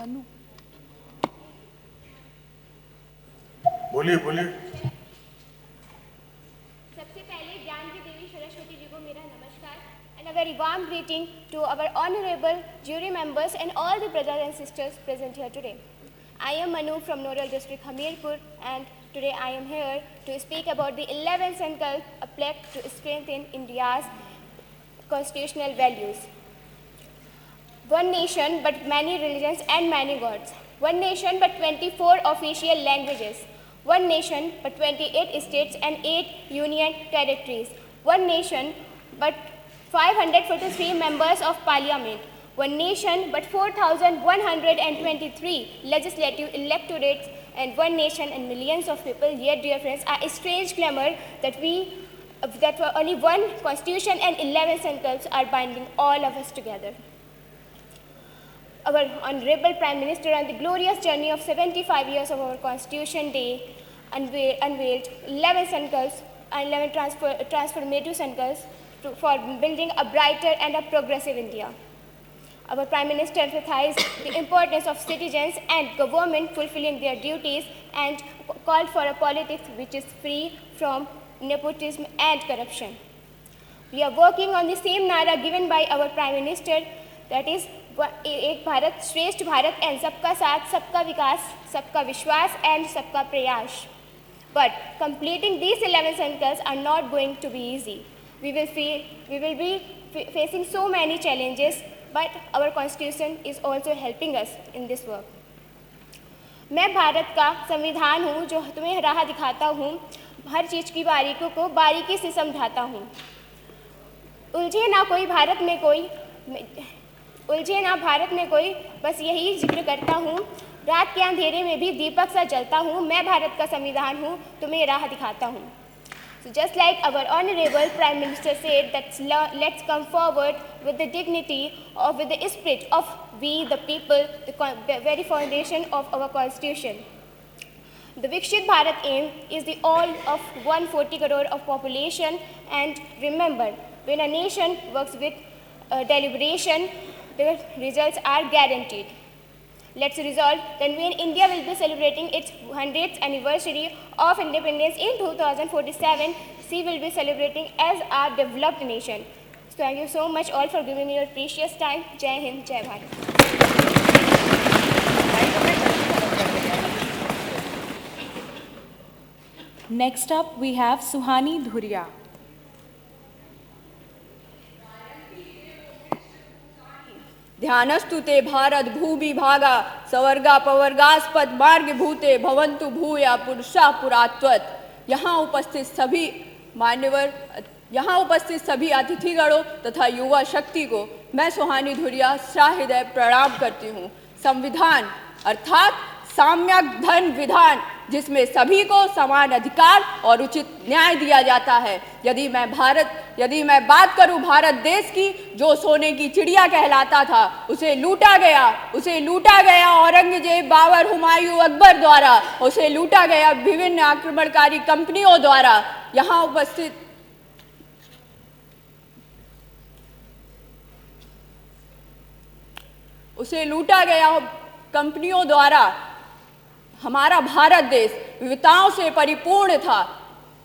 मनु बोलिए बोलिए। सबसे पहले ज्ञान की देवी सरस्वती जी को मेरा नमस्कार and a very warm greeting to our honorable jury members and all the brothers and sisters present here today. I am Manu from Noral district Hamirpur, and today I am here to speak about the 11th Sankalp, a pledge to strengthen India's constitutional values. One nation but many religions and many gods. One nation but 24 official languages. One nation but 28 states and 8 union territories. One nation but 543 members of parliament. One nation but 4,123 legislative electorates, and one nation and millions of people. Yet, dear friends, a strange clamor that only one constitution and 11 sankalps are binding all of us together. Our Honorable Prime Minister, on the glorious journey of 75 years of our Constitution Day, unveiled 11 sankalps and 11 transformative sankalps for building a brighter and a progressive India. Our Prime Minister emphasized the importance of citizens and government fulfilling their duties and called for a politics which is free from nepotism and corruption. We are working on the same nara given by our Prime Minister, that is एक भारत श्रेष्ठ Bharat and सबका साथ सबका विकास सबका विश्वास and सबका प्रयास. But completing these 11 sankalps are not going to be easy. We will be facing so many challenges, but our constitution is also helping us in this work. मैं भारत का संविधान हूँ जो तुम्हें राह दिखाता हूँ, हर चीज़ की बारीकों को बारीकी से समझाता हूँ. उलझे ना भारत में कोई, बस यही जिक्र करता हूँ. रात के अंधेरे में भी दीपक सा जलता हूँ. मैं भारत का संविधान हूँ, तुम्हें राह दिखाता हूँ. So just like our honorable Prime Minister said, that let's come forward with the dignity of, with the spirit of we the people, the very foundation of our constitution. The Vikshit Bharat aim is the all of 140 crore of population, and remember, when a nation works with deliberation, the results are guaranteed. Let's resolve that when India will be celebrating its 100th anniversary of independence in 2047, she will be celebrating as a developed nation. So thank you so much all for giving me your precious time. Jai Hind, Jai Bharat. Next up we have Suhani Dhuria. ध्यानस्तु ते भारत भूविभागा सवर्गा पवर्गास्पद मार्ग भूते भवन्तु भूया पुरुषा पुरात्वत. यहाँ उपस्थित सभी अतिथिगणों तथा युवा शक्ति को मैं सुहानी धुरिया सहृदय प्रणाम करती हूँ. संविधान अर्थात साम्यक धन विधान, जिसमें सभी को समान अधिकार और उचित न्याय दिया जाता है. यदि मैं बात करूं भारत देश की, जो सोने की चिड़िया कहलाता था, उसे लूटा गया औरंगजेब, बाबर, हुमायूं, अकबर द्वारा. उसे लूटा गया विभिन्न आक्रमणकारी कंपनियों द्वारा. यहाँ उपस्थित उसे लूटा गया कंपनियों द्वारा. हमारा भारत देश विविधताओं से परिपूर्ण था.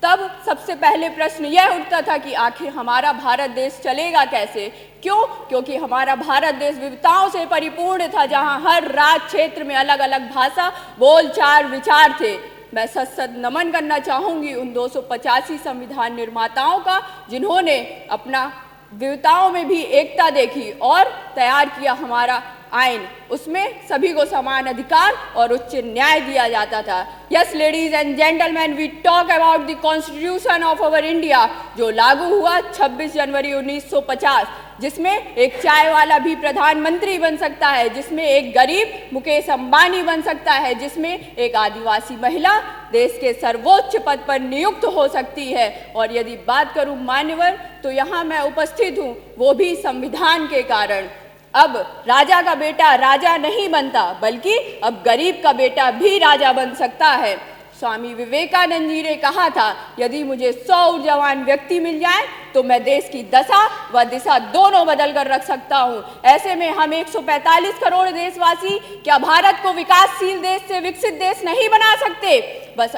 तब सबसे पहले प्रश्न यह उठता था कि आखिर हमारा भारत देश चलेगा कैसे. क्यों? क्योंकि हमारा भारत देश विविधताओं से परिपूर्ण था, जहां हर राज्य क्षेत्र में अलग अलग भाषा, बोलचाल, विचार थे. मैं सत नमन करना चाहूँगी उन 285 संविधान निर्माताओं का, जिन्होंने अपना विविधताओं में भी एकता देखी और तैयार किया हमारा आइन. उसमें सभी को समान अधिकार और उच्च न्याय दिया जाता था. Yes ladies and gentleman, we talk about the constitution of our India, जो लागू हुआ 26 जनवरी 1950, जिसमें एक चाय वाला भी प्रधानमंत्री बन सकता है, जिसमें एक गरीब मुकेश अंबानी बन सकता है, जिसमें एक आदिवासी महिला देश के सर्वोच्च पद पर नियुक्त हो सकती है. और यदि बात करूं मान्यवर, तो यहाँ मैं उपस्थित हूँ वो भी संविधान के कारण. अब राजा का बेटा राजा नहीं बनता, बल्कि अब गरीब का बेटा भी राजा बन सकता है. स्वामी विवेकानंद जी ने कहा था, यदि मुझे 100 ऊर्जावान व्यक्ति मिल जाए तो मैं देश की दशा व दिशा दोनों बदल कर रख सकता हूं। ऐसे में हम 145 करोड़ देशवासी क्या भारत को विकासशील देश से विकसित देश नहीं बना सकते? बस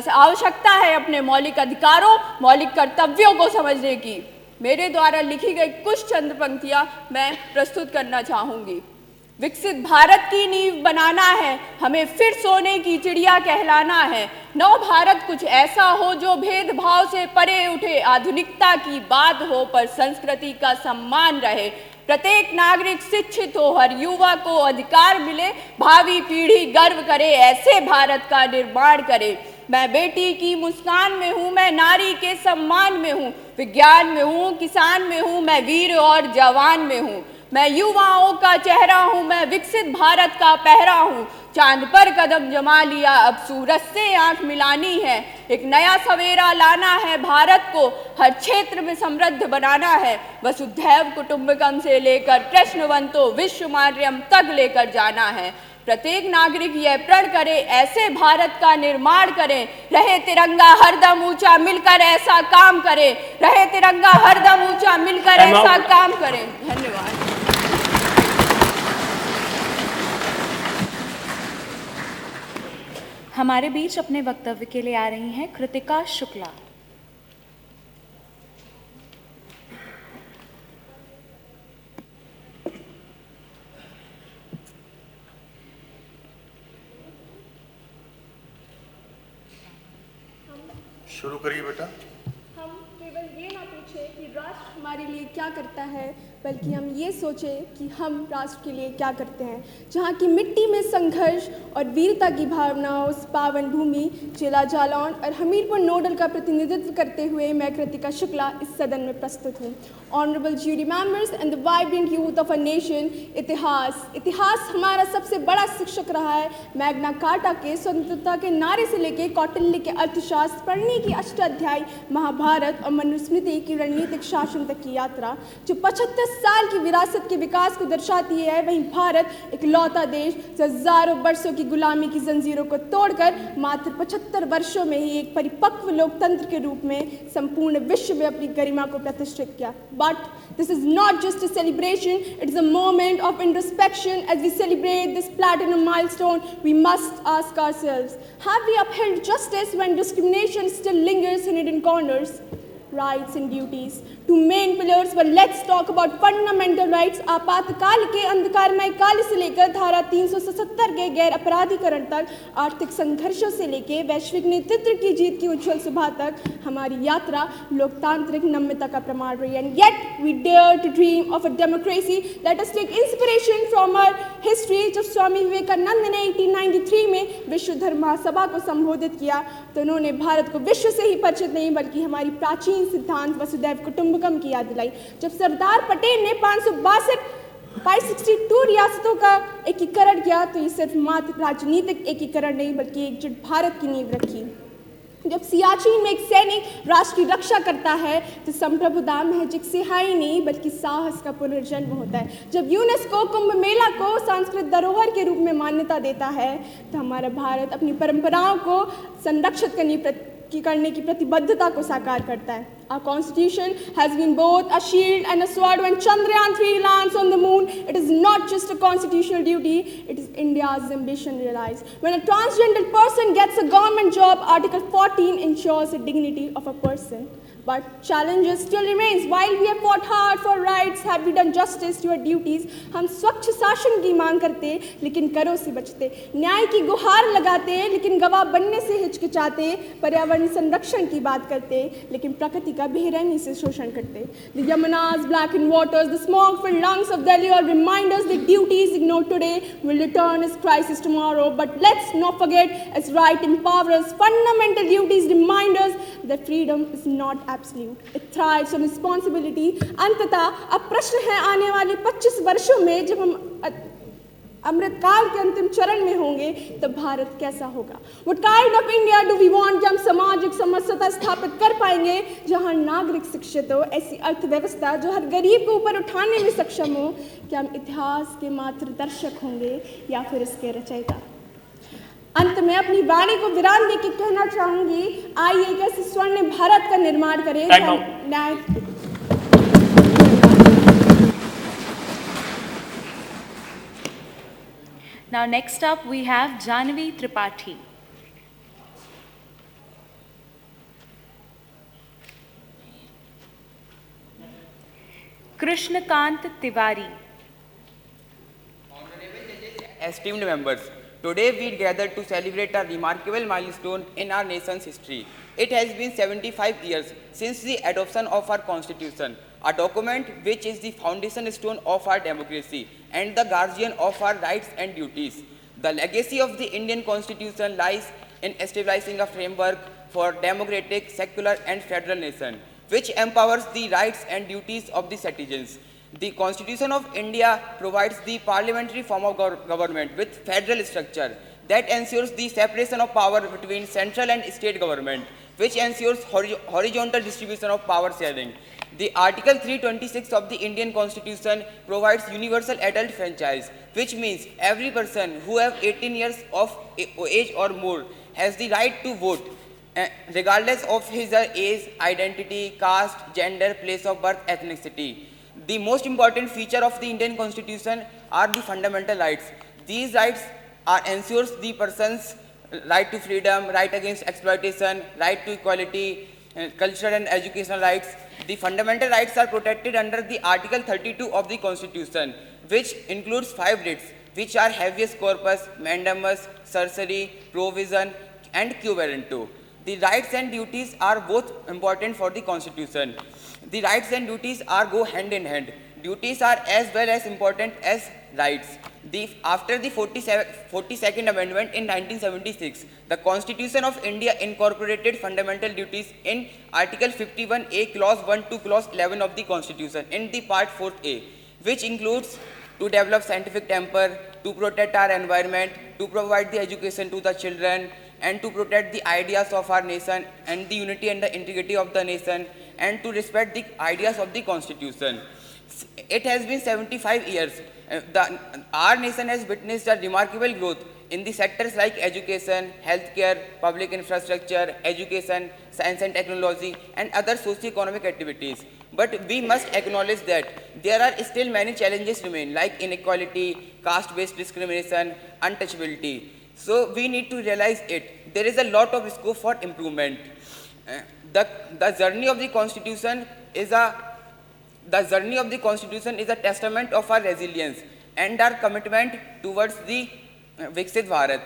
आवश्यकता है अपने मौलिक अधिकारों, मौलिक कर्तव्यों को समझने की। मेरे द्वारा लिखी गई कुछ चंद पंक्तियां मैं प्रस्तुत करना चाहूंगी। विकसित भारत की नींव बनाना है, हमें फिर सोने की चिड़िया कहलाना है। नव भारत कुछ ऐसा हो जो भेदभाव से परे उठे, आधुनिकता की बात हो पर संस्कृति का सम्मान रहे। प्रत्येक नागरिक शिक्षित हो, हर युवा को अधिकार मिले, भावी पीढ़ी गर्व करे, ऐसे भारत का निर्माण करे। मैं बेटी की मुस्कान में हूँ, मैं नारी के सम्मान में हूँ, विज्ञान में हूँ, किसान में हूँ, मैं वीर और जवान में हूँ। मैं युवाओं का चेहरा हूँ, मैं विकसित भारत का पहरा हूँ। चांद पर कदम जमा लिया, अब सूरज से आंख मिलानी है। एक नया सवेरा लाना है, भारत को हर क्षेत्र में समृद्ध बनाना है। वसुधैव कुटुंबकम से लेकर कृष्णवंतो विश्वमार्यम तक लेकर जाना है। प्रत्येक नागरिक यह प्रण करे, ऐसे भारत का निर्माण करें। रहे तिरंगा हरदम ऊंचा, मिलकर ऐसा काम करें। रहे तिरंगा हरदम ऊंचा, मिलकर ऐसा काम करें। धन्यवाद। हमारे बीच अपने वक्तव्य के लिए आ रही हैं कृतिका शुक्ला। शुरू करिए बेटा। हम केवल ये ना पूछे कि राष्ट्र हमारे लिए क्या करता है, बल्कि हम ये सोचें कि हम राष्ट्र के लिए क्या करते हैं। जहाँ की मिट्टी में संघर्ष और वीरता की भावना उस पावन भूमि जिला जालौन और हमीरपुर नोडल का प्रतिनिधित्व करते हुए मैं कृतिका शुक्ला इस सदन में प्रस्तुत हूँ। Honourable jury members and the vibrant youth of a nation, इतिहास हमारा सबसे बड़ा शिक्षक रहा है। मैग्ना कार्टा के स्वतंत्रता के नारे से लेकर कौटिल्य के अर्थशास्त्र, पढ़ने की अष्टाध्यायी, महाभारत और मनुस्मृति की रणनीतिक शासन तक की यात्रा जो 75 साल की विरासत के विकास को दर्शाती है। वहीं भारत एक लौता देश जो हजारों वर्षों की गुलामी की जंजीरों को तोड़कर मात्र 75 वर्षों में ही एक परिपक्व लोकतंत्र के रूप में संपूर्ण विश्व में अपनी गरिमा को प्रतिष्ठित किया। But this is not just a celebration, it is a moment of introspection. As we celebrate this platinum milestone, we must ask ourselves, have we upheld justice when discrimination still lingers in hidden corners? Rights and duties, two main pillars, but let's talk about fundamental rights। आपातकाल के अंधकारमय काल से लेकर धारा 377 के गैर अपराधीकरण तक, आर्थिक संघर्षों से लेकर वैश्विक नेतृत्व की जीत की उज्जवल सुबह तक हमारी यात्रा लोकतांत्रिक नम्यता का प्रमाण रही है। And yet we dare to dream of a democracy। Let us take inspiration from our history। जब स्वामी विवेकानंद ने 1893 में विश्व धर्म महासभा को संबोधित किया तो उन्होंने भारत को विश्व से ही परिचित नहीं बल्कि हमारी प्राचीन सिद्धांत वसुधैव कुटुंबकम की याद दिलाई। जब सरदार पटेल ने 562 रियासतों का एकीकरण किया तो ये सिर्फ मात्र राजनीतिक एकीकरण नहीं बल्कि एकजुट भारत की नींव रखी। जब सियाचिन में एक सैनिक राष्ट्र की रक्षा करता है तो संप्रभुता महज सिहाई नहीं बल्कि साहस का पुनर्जन्म होता है। जब यूनेस्को कुंभ मेला को सांस्कृतिक धरोहर के रूप में मान्यता देता है तो हमारा भारत अपनी परंपराओं को संरक्षित करने की प्रतिबद्धता को साकार करता है। Our constitution has been both a shield and a sword. When Chandrayaan 3 lands on the moon, it is not just a constitutional duty, it is India's ambition realized. When a transgender person gets a government job, Article 14 ensures the dignity of a person. But challenges still remains. While we have fought hard for rights, have we done justice to our duties? हम स्वच्छ शासन की मांग करते लेकिन करों से बचते, न्याय की गुहार लगाते लेकिन गवाह बनने से हिचकिचाते, पर्यावरण संरक्षण की बात करते लेकिन प्रकृति का बेरहमी से शोषण करते। The Yamuna's blackened waters, the smog-filled lungs of Delhi all remind us that duties ignored today will return as crisis tomorrow. But let's not forget, as right empowers, fundamental duties remind us that freedom is not absolute. It thrives on responsibility. अंततः अब प्रश्न है आने वाले 25 वर्षों में जब हम अमृतकाल के अंतिम चरण में होंगे तो भारत कैसा होगा? What kind of India do we want? क्या हम सामाजिक समरसता स्थापित कर पाएंगे जहां नागरिक शिक्षित हो, ऐसी अर्थव्यवस्था जो हर गरीब को ऊपर उठाने में सक्षम हो? क्या हम इतिहास के मात्र दर्शक होंगे या फिर इसके रचयिता? अंत में अपनी वाणी को विराम देके कहना चाहूंगी, आइए एक ऐसे स्वर्ण भारत का निर्माण करें। Time out. न्याय। Now next up we have Janvi Tripathi. Krishnakant Tiwari. Esteemed members, today we gather to celebrate a remarkable milestone in our nation's history. It has been 75 years since the adoption of our constitution, a document which is the foundation stone of our democracy and the guardian of our rights and duties. The legacy of the Indian constitution lies in establishing a framework for democratic, secular and federal nation, which empowers the rights and duties of the citizens. The Constitution of India provides the parliamentary form of government with federal structure that ensures the separation of power between central and state government, which ensures horizontal distribution of power sharing. The Article 326 of the Indian Constitution provides universal adult franchise, which means every person who has 18 years of age or more has the right to vote, regardless of his age, identity, caste, gender, place of birth, ethnicity. The most important feature of the Indian Constitution are the fundamental rights. These rights ensures the person's right to freedom, right against exploitation, right to equality, cultural and educational rights. The fundamental rights are protected under the Article 32 of the Constitution, which includes 5 writs, which are habeas corpus, mandamus, certiorari, provision, and quo warranto. The rights and duties are both important for the Constitution. The rights and duties go hand in hand. Duties are as well as important as rights. After the 42nd Amendment in 1976, the Constitution of India incorporated fundamental duties in Article 51A, Clause 1 to Clause 11 of the Constitution in the Part 4A, which includes to develop scientific temper, to protect our environment, to provide the education to the children, and to protect the ideas of our nation and the unity and the integrity of the nation, and to respect the ideas of the Constitution. It has been 75 years. Our nation has witnessed a remarkable growth in the sectors like education, healthcare, public infrastructure, education, science and technology, and other socio-economic activities. But we must acknowledge that there are still many challenges remain, like inequality, caste-based discrimination, untouchability. So we need to realize it. There is a lot of scope for improvement. The journey of the Constitution is a testament of our resilience and our commitment towards the Viksit Bharat.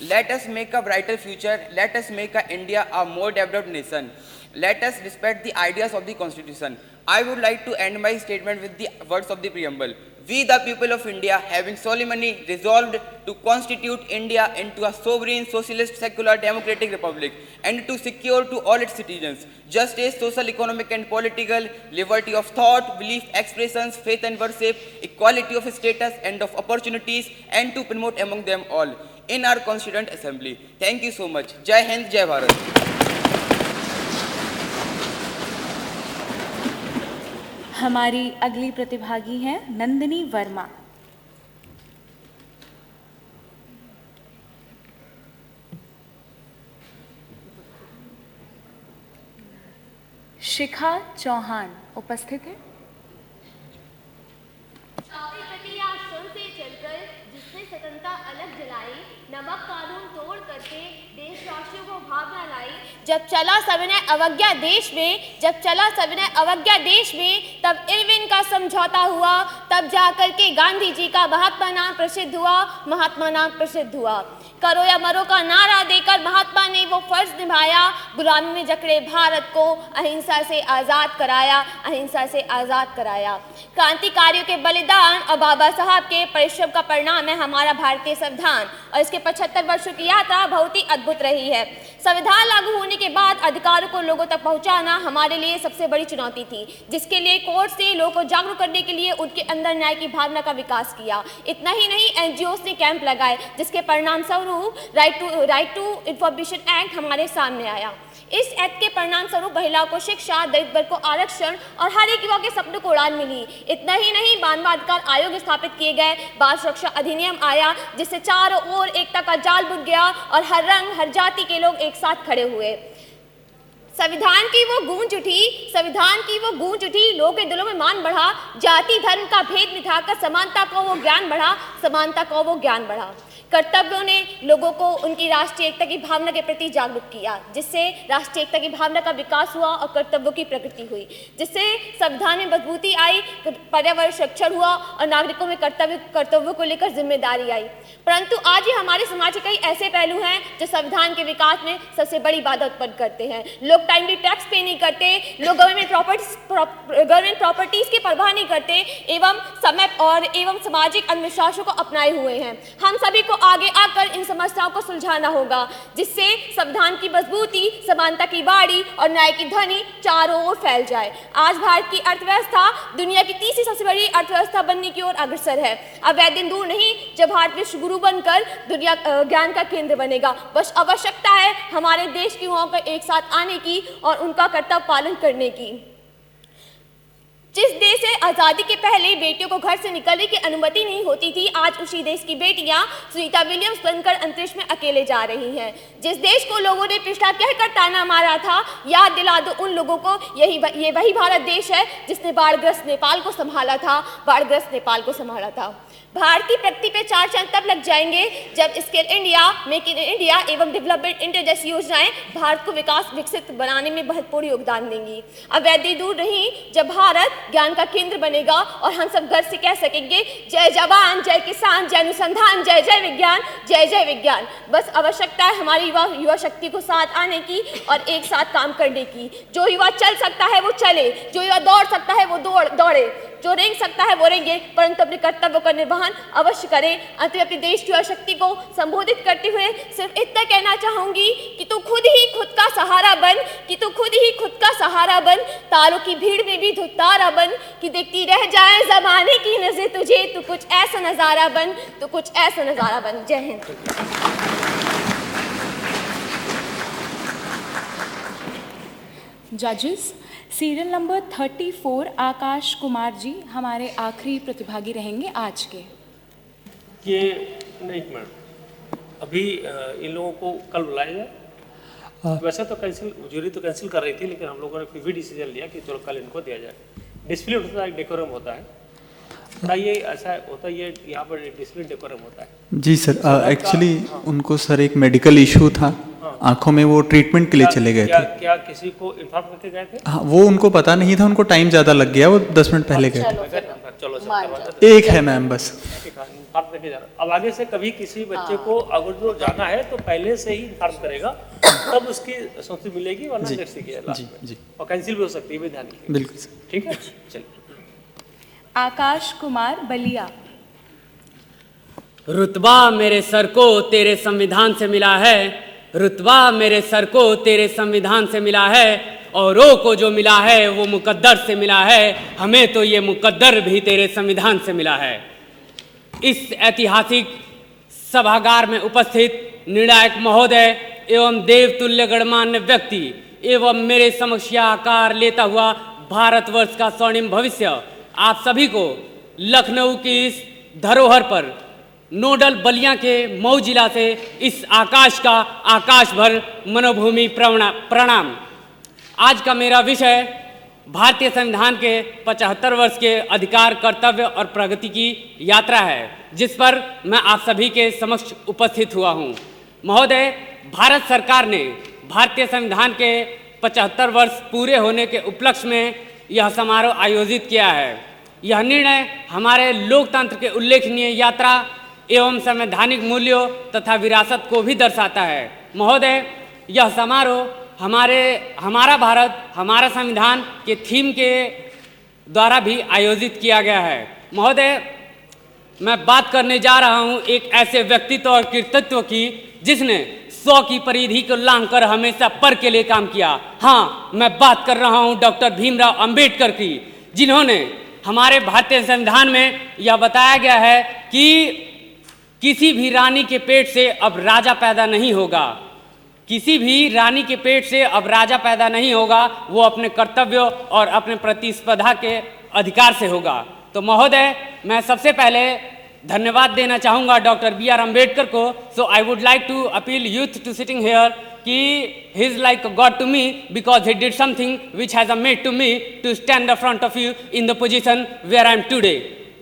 Let us make a brighter future. Let us make India a more developed nation. Let us respect the ideas of the Constitution. I would like to end my statement with the words of the preamble. We, the people of India, having solemnly resolved to constitute India into a sovereign, socialist, secular, democratic republic, and to secure to all its citizens justice, social, economic, and political, liberty of thought, belief, expressions, faith and worship, equality of status and of opportunities, and to promote among them all in our Constituent Assembly. Thank you so much. Jai Hind, Jai Bharat. हमारी अगली प्रतिभागी हैं नंदिनी वर्मा। शिखा चौहान उपस्थित है। जिसने स्वतंत्रता अलग जलाई, नमक कानून तोड़ करके देशवासियों को भावना लाई। जब चला सविनय अवज्ञा देश में, तब इरविन का समझौता हुआ, तब जाकर के गांधी जी का महात्मा नाम प्रसिद्ध हुआ। करो या मरो का नारा देकर महात्मा ने वो फर्ज निभाया, गुलामी में जकड़े भारत को अहिंसा से आजाद कराया। क्रांतिकारियों के बलिदान और बाबा साहब के परिश्रम का परिणाम है हमारा भारतीय संविधान, और इसके 75 वर्षों की यात्रा बहुत ही अद्भुत रही है। संविधान लागू होने के बाद अधिकारों को लोगों तक पहुंचाना हमारे लिए सबसे बड़ी चुनौती थी, जिसके लिए कोर्ट से लोगों को जागरूक करने के लिए उनके अंदर न्याय की भावना का विकास किया। इतना ही नहीं, NGOs ने कैंप लगाए, जिसके परिणाम स्वरूप स्वरूप राइट टू इंफॉर्मेशन एक्ट हमारे सामने आया। इस एक्ट के परिणाम स्वरूप महिलाओं को शिक्षा, दलित वर्ग को आरक्षण और हर एक युवा के सपनों को उड़ान मिली। इतना ही नहीं, मानव अधिकार आयोग स्थापित किए गए, बाल सुरक्षा अधिनियम आया, जिससे चारों ओर एकता का जाल बुन गया और हर रंग हर जाति के लोग एक साथ खड़े हुए। संविधान की वो गूंज उठी, लोगों के दिलों में मान बढ़ा, जाति धर्म का भेद मिटाकर समानता को वो ज्ञान बढ़ा। कर्तव्यों ने लोगों को उनकी राष्ट्रीय एकता की भावना के प्रति जागरूक किया, जिससे राष्ट्रीय एकता की भावना का विकास हुआ और कर्तव्यों की प्रगति हुई, जिससे संविधान में मजबूती आई, पर्यावरण संरक्षण हुआ और नागरिकों में कर्तव्यों को लेकर जिम्मेदारी आई। परंतु आज ही हमारे समाज के कई ऐसे पहलू हैं जो संविधान के विकास में सबसे बड़ी बाधा उत्पन्न करते हैं। लोग टाइमली टैक्स पे नहीं करते, लोग गवर्नमेंट प्रॉपर्टीज की परवाह नहीं करते एवं सामाजिक अंधविश्वासों को अपनाए हुए हैं। हम सभी को आगे आकर इन समस्याओं को सुलझाना होगा, जिससे संविधान की मजबूती, समानता की बाड़ी और न्याय की ध्वनि चारों ओर फैल जाए। आज भारत की अर्थव्यवस्था दुनिया की तीसरी सबसे बड़ी अर्थव्यवस्था बनने की ओर अग्रसर है। अब वह दिन दूर नहीं जब भारत विश्व गुरु बनकर दुनिया ज्ञान का केंद्र बनेगा। बस आवश्यकता है हमारे देश की युवाओं को एक साथ आने की और उनका कर्तव्य पालन करने की। जिस देश से आज़ादी के पहले बेटियों को घर से निकलने की अनुमति नहीं होती थी, आज उसी देश की बेटियां सुनीता विलियम्स बनकर अंतरिक्ष में अकेले जा रही हैं। जिस देश को लोगों ने पिछड़ा कहकर ताना मारा था, याद दिला दो उन लोगों को, ये वही भारत देश है जिसने बाढ़ग्रस्त नेपाल को संभाला था। भारत की प्रगति पे 4 चांद तब लग जाएंगे जब skill India, make in India एवं डेवलपमेंट इंडिया जैसी योजनाएं भारत को विकसित बनाने में महत्वपूर्ण योगदान देंगी। अब वह दिन दूर नहीं जब भारत ज्ञान का केंद्र बनेगा और हम सब गर्व से कह सकेंगे, जय जवान, जय किसान, जय अनुसंधान, जय जय विज्ञान, जय जय विज्ञान। बस आवश्यकता है हमारी युवा शक्ति को साथ आने की और एक साथ काम करने की। जो युवा चल सकता है वो चले, जो युवा दौड़ सकता है वो दौड़े, जो रेंग सकता है वो रेंगे, परंतु अपने कर्तव्यों का निर्वहन अवश्य करें। अंत में अपने देश की शक्ति को संबोधित करते हुए सिर्फ इतना कहना चाहूंगी कि तू खुद ही खुद का सहारा बन, तारों की भीड़ में भी तू तारा बन, कि देखती रह जाए जमाने की नजर तुझे, तू कुछ ऐसा नजारा बन। जय हिंद। जजेस, सीरियल नंबर 34 आकाश कुमार जी हमारे आखिरी प्रतिभागी रहेंगे आज के। ये नहीं मैडम, अभी इन लोगों को कल बुलाया जाए। वैसे तो जूरी तो कैंसिल कर रही थी, लेकिन हम लोगों ने फिर भी डिसीजन लिया कि चलो कल इनको दिया जाए। डिसिप्लिन होता है, डेकोरम होता है, ये ऐसा होता है, ये यहाँ पर डिसिप्लिन डेकोरम होता है। जी सर, एक्चुअली उनको सर एक मेडिकल इशू था, आंखों में, वो ट्रीटमेंट के लिए चले गए थे। क्या किसी को इन्फॉर्म करके गए थे? हाँ, वो उनको पता नहीं था, उनको टाइम ज़्यादा लग गया, वो 10 मिनट पहले गए थे। चलो एक है मैम बस। अब आगे से कभी किसी बच्चे को अगर जो जाना है तो पहले से ही इन्फॉर्म करेगा, तब उसकी संतुष्टि मिलेगी, वरना जी और कैंसिल भी हो सकती है, भी ध्यान रखिए। बिल्कुल ठीक है, चलिए। आकाश कुमार बलिया। रुतबा मेरे सर को तेरे संविधान से मिला है, रुतबा मेरे सर को तेरे संविधान से मिला है, औरों को जो मिला है वो मुकद्दर से मिला है, हमें तो ये मुकद्दर भी तेरे संविधान से मिला है। इस ऐतिहासिक सभागार में उपस्थित निर्णायक महोदय एवं देवतुल्य गणमान्य व्यक्ति एवं मेरे समक्ष आकार लेता हुआ भारतवर्ष का स्वर्णिम भविष्य, आप सभी को लखनऊ की इस धरोहर पर नोडल बलिया के मऊ जिला से इस आकाश का आकाश भर मनोभूमि प्रणाम। आज का मेरा विषय भारतीय संविधान के 75 वर्ष के अधिकार, कर्तव्य और प्रगति की यात्रा है, जिस पर मैं आप सभी के समक्ष उपस्थित हुआ हूँ। महोदय, भारत सरकार ने भारतीय संविधान के 75 वर्ष पूरे होने के उपलक्ष्य में यह समारोह आयोजित किया है। यह निर्णय हमारे लोकतंत्र के उल्लेखनीय यात्रा एवं संवैधानिक मूल्यों तथा विरासत को भी दर्शाता है। महोदय, यह समारोह हमारा भारत हमारा संविधान के थीम के द्वारा भी आयोजित किया गया है। महोदय, मैं बात करने जा रहा हूं एक ऐसे व्यक्तित्व और कृतित्व की जिसने 100 की परिधि को लांघकर हमेशा पर के लिए काम किया। हाँ, मैं बात कर रहा हूं डॉक्टर भीमराव अंबेडकर की, जिन्होंने हमारे भारतीय संविधान में यह बताया गया है कि किसी भी रानी के पेट से अब राजा पैदा नहीं होगा, किसी भी रानी के पेट से अब राजा पैदा नहीं होगा, वो अपने कर्तव्यों और अपने प्रतिस्पर्धा के अधिकार से होगा। तो महोदय, मैं सबसे पहले धन्यवाद देना चाहूँगा डॉक्टर बी आर अम्बेडकर को। So I would like to appeal youth to sitting here कि he is like god to me because he did something which has made to me to stand the front of you in the position where I am today.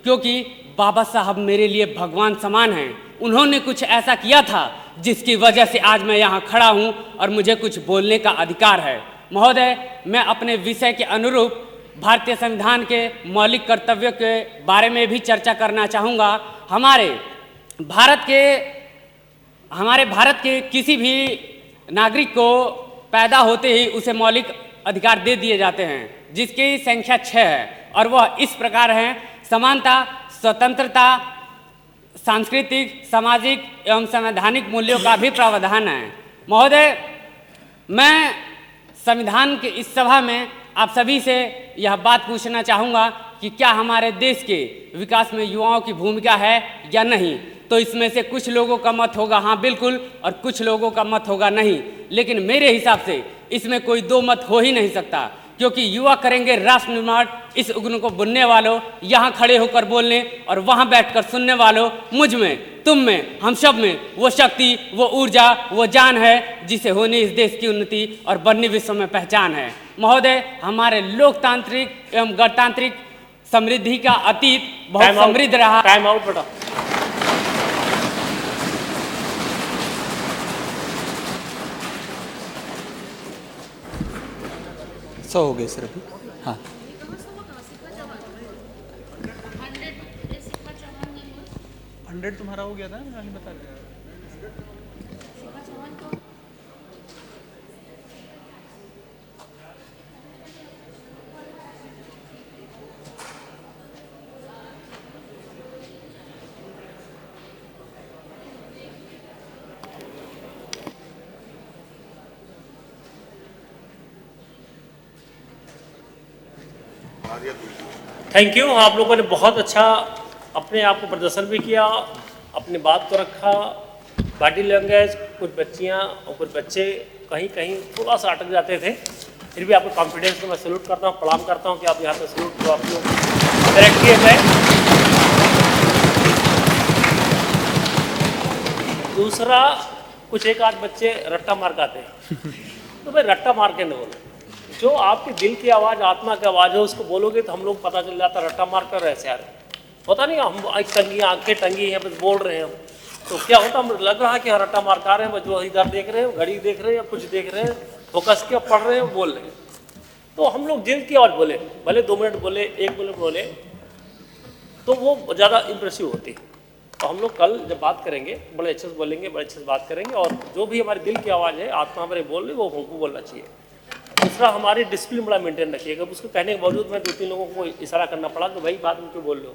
क्योंकि बाबा साहब मेरे लिए भगवान समान हैं। उन्होंने कुछ ऐसा किया था जिसकी वजह से आज मैं यहाँ खड़ा हूँ और मुझे कुछ बोलने का अधिकार है। महोदय, मैं अपने विषय के अनुरूप भारतीय संविधान के मौलिक कर्तव्यों के बारे में भी चर्चा करना चाहूँगा। हमारे भारत के किसी भी नागरिक को पैदा होते ही उसे मौलिक अधिकार दे दिए जाते हैं, जिसकी संख्या 6 है, और वह इस प्रकार हैं: समानता, स्वतंत्रता, सांस्कृतिक, सामाजिक एवं संवैधानिक मूल्यों का भी प्रावधान है। महोदय, मैं संविधान के इस सभा में आप सभी से यह बात पूछना चाहूँगा कि क्या हमारे देश के विकास में युवाओं की भूमिका है या नहीं। तो इसमें से कुछ लोगों का मत होगा हाँ बिल्कुल, और कुछ लोगों का मत होगा नहीं। लेकिन मेरे हिसाब से इसमें कोई दो मत हो ही नहीं सकता, क्योंकि युवा करेंगे राष्ट्र निर्माण। इस उग्र को बुनने वालों, यहाँ खड़े होकर बोलने और वहाँ बैठकर सुनने वालों, मुझ में, तुम में, हम सब में वो शक्ति, वो ऊर्जा, वो जान है जिसे होने इस देश की उन्नति और बनने विश्व में पहचान है। महोदय, हमारे लोकतांत्रिक एवं गणतांत्रिक समृद्धि का अतीत बहुत समृद्ध रहा। टाइम आउट बेटा। सो हो गए सर अभी। हाँ, 100 तुम्हारा हो गया था, मैंने बता दिया। Thank you. आप लोगों ने बहुत अच्छा अपने आप को प्रदर्शन भी किया, अपनी बात को रखा, बॉडी लैंग्वेज। कुछ बच्चियां और कुछ बच्चे कहीं कहीं थोड़ा सा अटक जाते थे, फिर भी आपको कॉन्फिडेंस को मैं सैल्यूट करता हूँ, प्रणाम करता हूँ कि आप यहाँ पे सैल्यूट आप लोग करेक्ट किए गए। दूसरा, कुछ एक आध बच्चे रट्टा मार खाते हैं, तो भाई रट्टा मार के न बोलो। जो आपके दिल की आवाज़, आत्मा की आवाज़ है, उसको बोलोगे तो हम लोग पता चल जाता रट्टा मार कर ऐसे आ रहे होता नहीं। हम टंगी आंखें टंगी हैं, बस बोल रहे हैं हम, तो क्या होता, हम लग रहा है कि हाँ रट्टा मार कर रहे हैं, बस जो इधर देख रहे हैं, घड़ी देख रहे हैं या कुछ देख रहे हैं, फोकस किया, पढ़ रहे हैं, बोल रहे हैं। तो हम लोग दिल की आवाज़ बोले, भले 2 मिनट बोले, 1 मिनट बोले, तो वो ज़्यादा इंप्रेसिव होती है। तो हम लोग कल जब बात करेंगे बड़े अच्छे से बोलेंगे, बड़े अच्छे से बात करेंगे, और जो भी हमारे दिल की आवाज़ है, आत्मा हमारे बोल रही, वो हमको बोलना चाहिए। दूसरा, हमारी डिसिप्लिन बड़ा मेंटेन रखिएगा। उसको कहने के बावजूद मैं 2-3 लोगों को इशारा करना पड़ा कि भाई बात उनको बोल लो।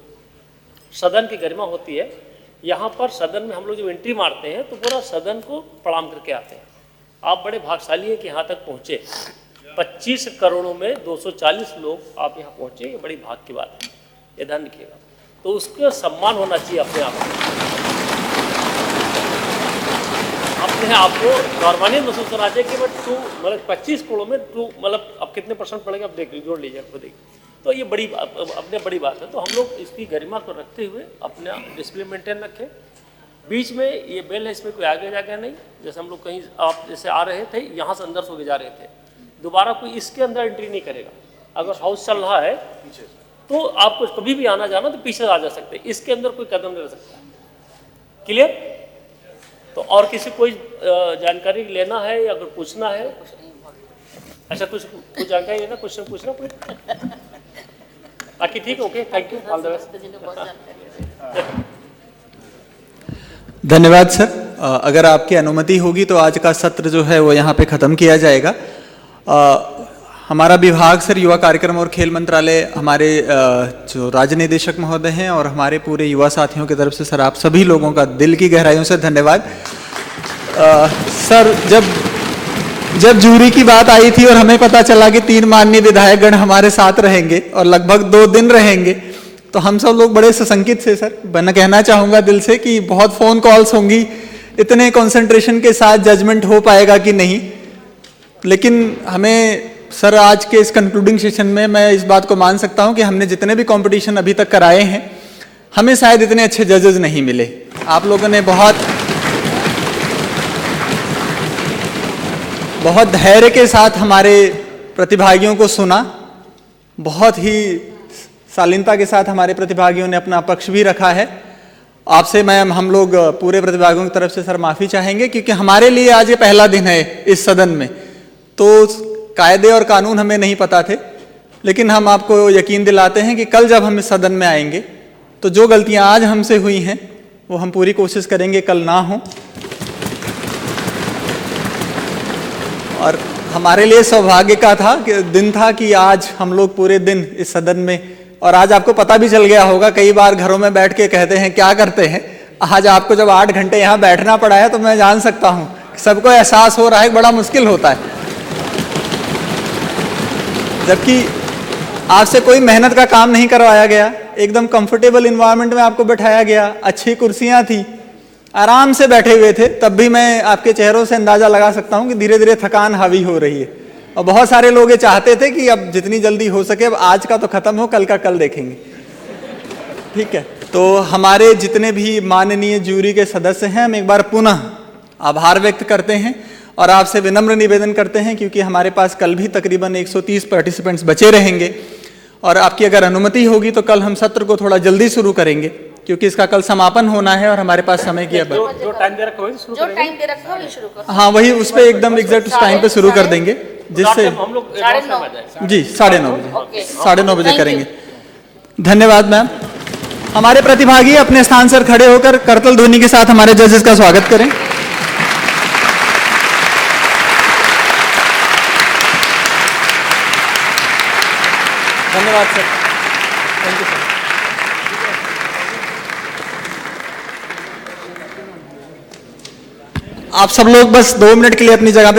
सदन की गरिमा होती है, यहाँ पर सदन में हम लोग जब एंट्री मारते हैं तो पूरा सदन को प्रणाम करके आते हैं। आप बड़े भाग्यशाली हैं कि यहाँ तक पहुँचे। 25 करोड़ों में 240 लोग आप यहाँ पहुँचे, ये बड़ी भाग्य की बात है, ये ध्यान रखिएगा। तो उसका सम्मान होना चाहिए अपने आप में। अपने आप को गौरवान्वित महसूस करना चाहिए कि मैं तू मतलब 25 करोड़ में तू मतलब अब कितने % पड़ेगा, अब देख जोड़ लीजिए, आपको देखिए। तो ये बड़ी अपने बड़ी बात है। तो हम लोग इसकी गरिमा को रखते हुए अपना डिसिप्लिन मेंटेन रखें। बीच में ये बेल है, इसमें कोई आगे जाके नहीं। जैसे हम लोग कहीं आप जैसे आ रहे थे, यहाँ से अंदर से होके जा रहे थे, दोबारा कोई इसके अंदर एंट्री नहीं करेगा। अगर हाउस चल रहा है तो आपको कभी भी आना जाना तो पीछे आ जा सकते हैं, इसके अंदर कोई कदम नहीं रह सकता। क्लियर? तो और किसी कोई जानकारी लेना है या अगर पूछना है, अच्छा कुछ जानकारी लेना, क्वेश्चन पूछना कोई? बाकी ठीक, okay, thank you, all the best. धन्यवाद सर। अगर आपकी अनुमति होगी तो आज का सत्र जो है वो यहाँ पे ख़त्म किया जाएगा। हमारा विभाग सर, युवा कार्यक्रम और खेल मंत्रालय, हमारे जो राज्य निदेशक महोदय हैं और हमारे पूरे युवा साथियों की तरफ से सर आप सभी लोगों का दिल की गहराइयों से धन्यवाद। सर, जब जूरी की बात आई थी और हमें पता चला कि 3 माननीय विधायकगण हमारे साथ रहेंगे और लगभग 2 दिन रहेंगे, तो हम सब लोग बड़े सशंकित थे सर। मैं कहना चाहूँगा दिल से कि बहुत फ़ोन कॉल्स होंगी, इतने कंसंट्रेशन के साथ जजमेंट हो पाएगा कि नहीं। लेकिन हमें सर आज के इस कंक्लूडिंग सेशन में मैं इस बात को मान सकता हूं कि हमने जितने भी कंपटीशन अभी तक कराए हैं, हमें शायद इतने अच्छे जजेस नहीं मिले। आप लोगों ने बहुत धैर्य के साथ हमारे प्रतिभागियों को सुना, बहुत ही शालीनता के साथ हमारे प्रतिभागियों ने अपना पक्ष भी रखा है। आपसे हम लोग पूरे प्रतिभागियों की तरफ से सर माफ़ी चाहेंगे, क्योंकि हमारे लिए आज ये पहला दिन है इस सदन में, तो कायदे और कानून हमें नहीं पता थे। लेकिन हम आपको यकीन दिलाते हैं कि कल जब हम इस सदन में आएंगे तो जो गलतियां आज हमसे हुई हैं वो हम पूरी कोशिश करेंगे कल ना हो। और हमारे लिए सौभाग्य का दिन था कि आज हम लोग पूरे दिन इस सदन में, और आज आपको पता भी चल गया होगा, कई बार घरों में बैठ के कहते हैं क्या करते हैं, आज आपको जब 8 घंटे यहाँ बैठना पड़ा है तो मैं जान सकता हूँ सबको एहसास हो रहा है, बड़ा मुश्किल होता है। जबकि आपसे कोई मेहनत का काम नहीं करवाया गया, एकदम कंफर्टेबल इन्वायरमेंट में आपको बैठाया गया, अच्छी कुर्सियां थी, आराम से बैठे हुए थे, तब भी मैं आपके चेहरों से अंदाजा लगा सकता हूं कि धीरे धीरे थकान हावी हो रही है। और बहुत सारे लोग ये चाहते थे कि अब जितनी जल्दी हो सके, अब आज का तो खत्म हो, कल का कल देखेंगे। ठीक है, तो हमारे जितने भी माननीय जूरी के सदस्य हैं, हम एक बार पुनः आभार व्यक्त करते हैं और आपसे विनम्र निवेदन करते हैं, क्योंकि हमारे पास कल भी तकरीबन 130 पार्टिसिपेंट्स बचे रहेंगे, और आपकी अगर अनुमति होगी तो कल हम सत्र को थोड़ा जल्दी शुरू करेंगे, क्योंकि इसका कल समापन होना है और हमारे पास समय की जो टाइम दे रखा है वही शुरू करेंगे। हाँ, वही उस पर एकदम एग्जैक्ट उस टाइम पे शुरू कर देंगे, जिससे हम लोग 9:30 जी 9:30 बजे 9:30 बजे करेंगे। धन्यवाद मैम। हमारे प्रतिभागी अपने स्थान से खड़े होकर करतल ध्वनि के साथ हमारे जजेस का स्वागत करें। धन्यवाद सर, थैंक यू सर। आप सब लोग बस 2 मिनट के लिए अपनी जगह पे